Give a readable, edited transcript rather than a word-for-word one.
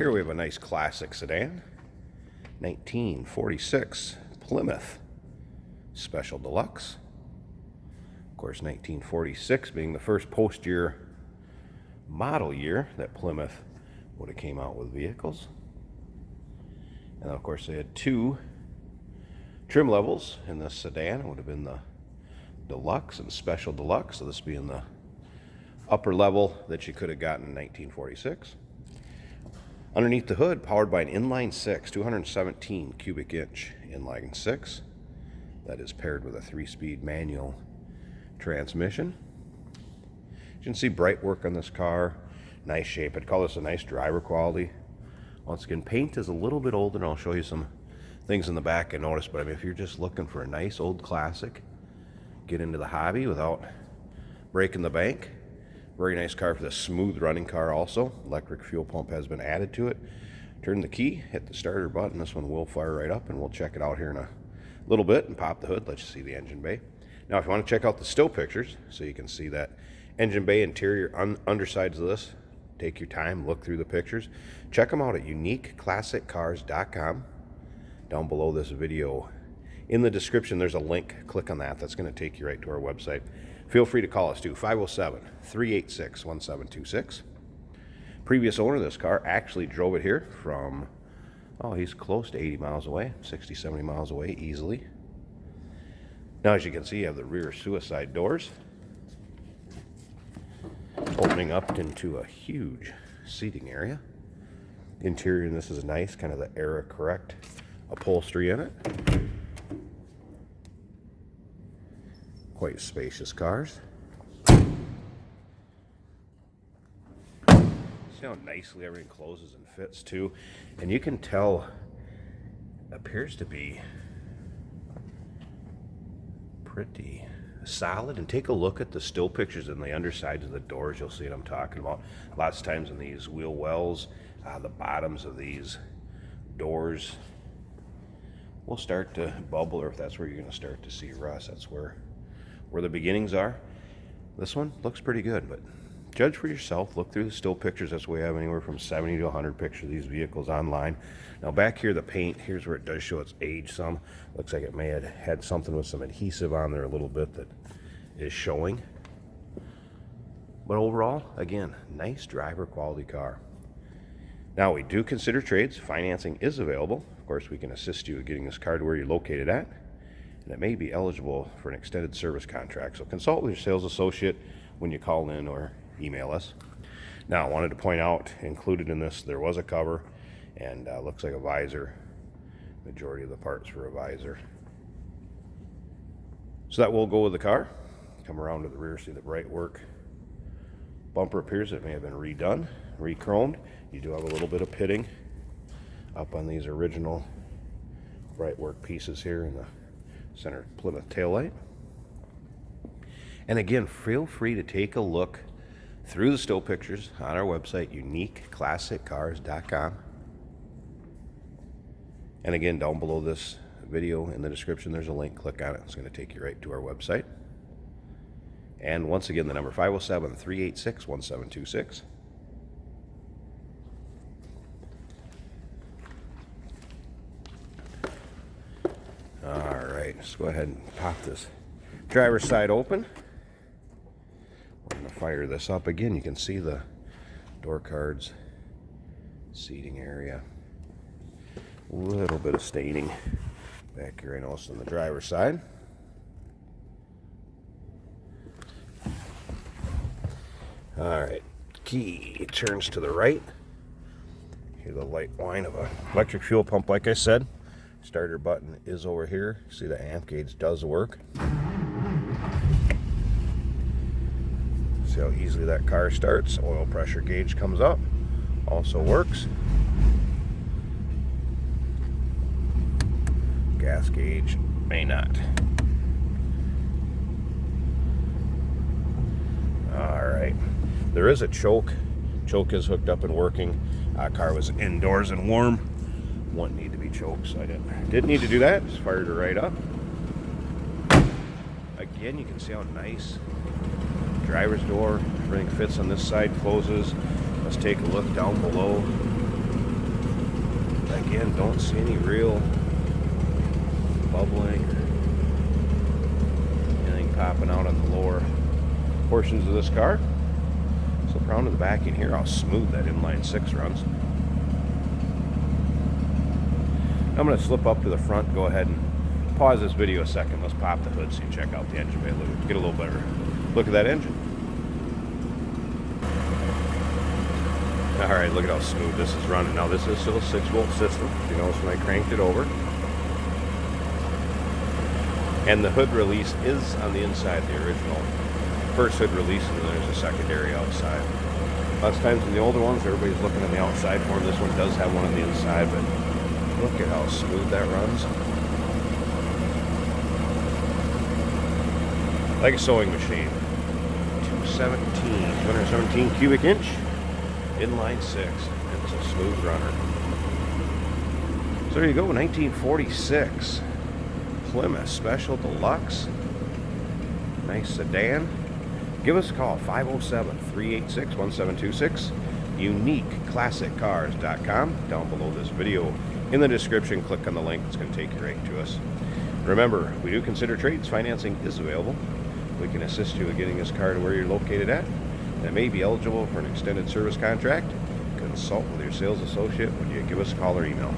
Here we have a nice classic sedan, 1946 Plymouth Special Deluxe. Of course, 1946 being the first post-year model year that Plymouth would have came out with vehicles. And of course, they had two trim levels in this sedan. It would have been the Deluxe and Special Deluxe, so this being the upper level that you could have gotten in 1946. Underneath the hood, powered by an inline six, 217 cubic inch inline six. That is paired with a 3-speed manual transmission. You can see bright work on this car, nice shape. I'd call this a nice driver quality. Once again, paint is a little bit older, and I'll show you some things in the back I noticed, but I mean, if you're just looking for a nice old classic, get into the hobby without breaking the bank. Very nice car for this smooth running car also. Electric fuel pump has been added to it. Turn the key, hit the starter button. This one will fire right up, and we'll check it out here in a little bit and pop the hood, let you see the engine bay. Now, if you want to check out the still pictures so you can see that engine bay interior undersides of this, take your time, look through the pictures. Check them out at uniqueclassiccars.com. Down below this video in the description, there's a link. Click on that. That's going to take you right to our website. Feel free to call us too, 507-386-1726. Previous owner of this car actually drove it here from, he's close to 80 miles away, 60, 70 miles away easily. Now, as you can see, you have the rear suicide doors opening up into a huge seating area. Interior, and this is nice, kind of the era correct upholstery in it. Quite spacious cars. See how nicely everything closes and fits too, and you can tell appears to be pretty solid. And take a look at the still pictures in the undersides of the doors. You'll see what I'm talking about. Lots of times in these wheel wells, the bottoms of these doors will start to bubble, or if that's where you're going to start to see rust, that's where the beginnings are. This one looks pretty good, but judge for yourself. Look through the still pictures. That's why we have anywhere from 70 to 100 pictures of these vehicles online. Now, back here, the paint, here's where it does show its age some. Looks like it may have had something with some adhesive on there a little bit that is showing. But overall, again, nice driver quality car. Now, we do consider trades. Financing is available. Of course, we can assist you with getting this car to where you're located at, and it may be eligible for an extended service contract. So consult with your sales associate when you call in or email us. Now, I wanted to point out, included in this, there was a cover, and looks like a visor. Majority of the parts for a visor. So that will go with the car. Come around to the rear, see the bright work. Bumper appears it may have been redone, re-chromed. You do have a little bit of pitting up on these original bright work pieces here in the center Plymouth taillight. And again, feel free to take a look through the still pictures on our website, uniqueclassiccars.com. And again, down below this video in the description, there's a link. Click on it. It's going to take you right to our website. And once again, the number 507-386-1726. All right, let's go ahead and pop this driver's side open. We're going to fire this up again. You can see the door cards, seating area. A little bit of staining back here, I noticed on the driver's side. All right, key turns to the right. Hear the light whine of an electric fuel pump, like I said. Starter button is over here. See, the amp gauge does work. See how easily that car starts. Oil pressure gauge comes up. Also works. Gas gauge may not. All right. There is a choke. Choke is hooked up and working. Car was indoors and warm. Wouldn't need to be choked, so I didn't need to do that. Just fired it right up. Again, you can see how nice driver's door, everything fits on this side, closes. Let's take a look down below. Again, don't see any real bubbling or anything popping out on the lower portions of this car. Slip around to the back in here, how smooth that inline 6 runs. I'm going to slip up to the front, go ahead and pause this video a second. Let's pop the hood so you can check out the engine bay. Get a little better look at that engine. Alright, look at how smooth this is running. Now this is still a 6-volt system. You notice when I cranked it over. And the hood release is on the inside, the original first hood release, and then there's a secondary outside. Lots of times in the older ones, everybody's looking on the outside for them. This one does have one on the inside, but look at how smooth that runs. Like a sewing machine. 217 cubic inch, inline 6. It's a smooth runner. So there you go, 1946 Plymouth Special Deluxe. Nice sedan. Give us a call, 507-386-1726. UniqueClassicCars.com. Down below this video in the description, click on the link. It's going to take you right to us. Remember, we do consider trades. Financing is available. We can assist you in getting this car to where you're located at. That may be eligible for an extended service contract. Consult with your sales associate when you give us a call or email.